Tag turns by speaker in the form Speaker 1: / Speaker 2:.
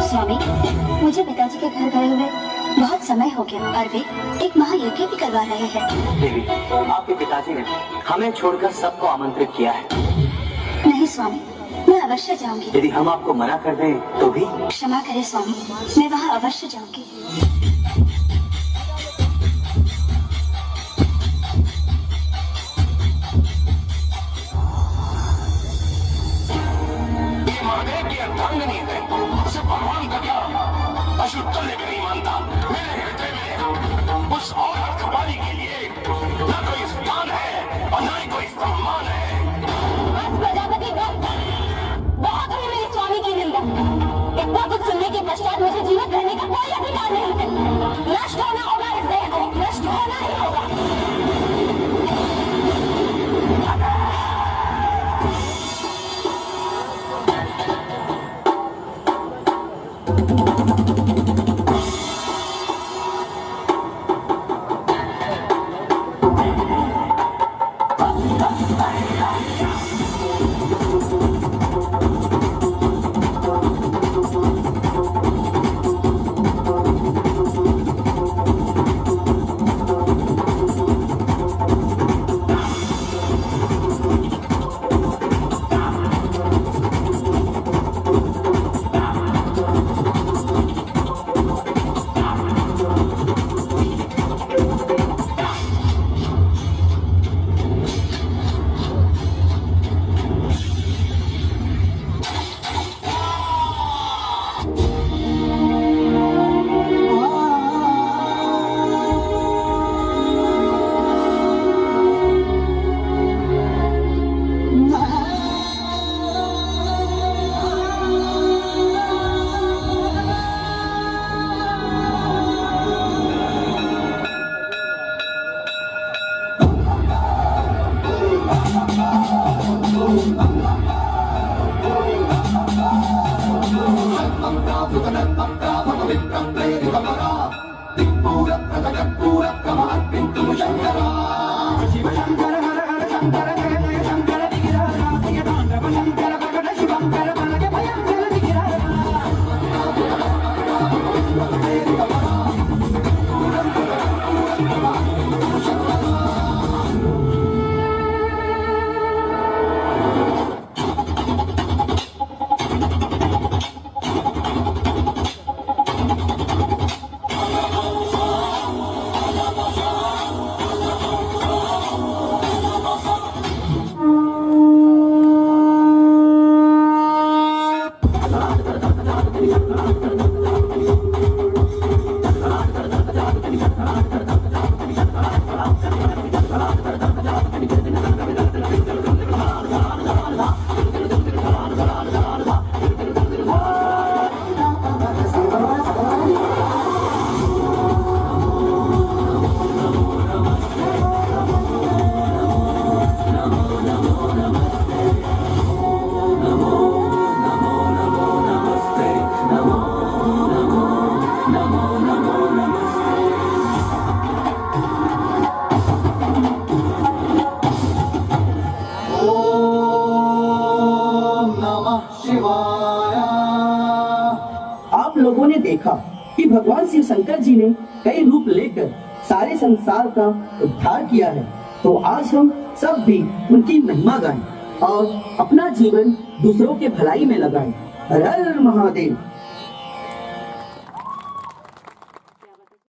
Speaker 1: स्वामी, मुझे पिताजी के घर गए हुए बहुत समय हो गया और वे एक महायज्ञ भी करवा रहे हैं।
Speaker 2: देवी, आपके पिताजी ने हमें छोड़कर सबको आमंत्रित किया है।
Speaker 1: नहीं स्वामी, मैं अवश्य जाऊंगी।
Speaker 2: यदि हम आपको मना कर दें तो भी?
Speaker 1: क्षमा करें स्वामी, मैं वहाँ अवश्य जाऊंगी।
Speaker 3: भगवान का क्या अशुद्ध तुल्य भी नहीं मानता। मेरे हृदय में उस औरत कपाली के लिए न कोई स्थान है और न ही कोई सम्मान है।
Speaker 1: प्रजापति बहुत हुई मेरे स्वामी की निंदा। इतना कुछ सुनने के पश्चात मुझे जीवित रहने का कोई अधिकार नहीं है। नष्ट होना होगा इस देह को, नष्ट होना ही होगा।
Speaker 4: आप लोगों ने देखा कि भगवान शिव शंकर जी ने कई रूप लेकर सारे संसार का उद्धार किया है। तो आज हम सब भी उनकी महिमा गाएं और अपना जीवन दूसरों के भलाई में लगाएं। हर हर महादेव।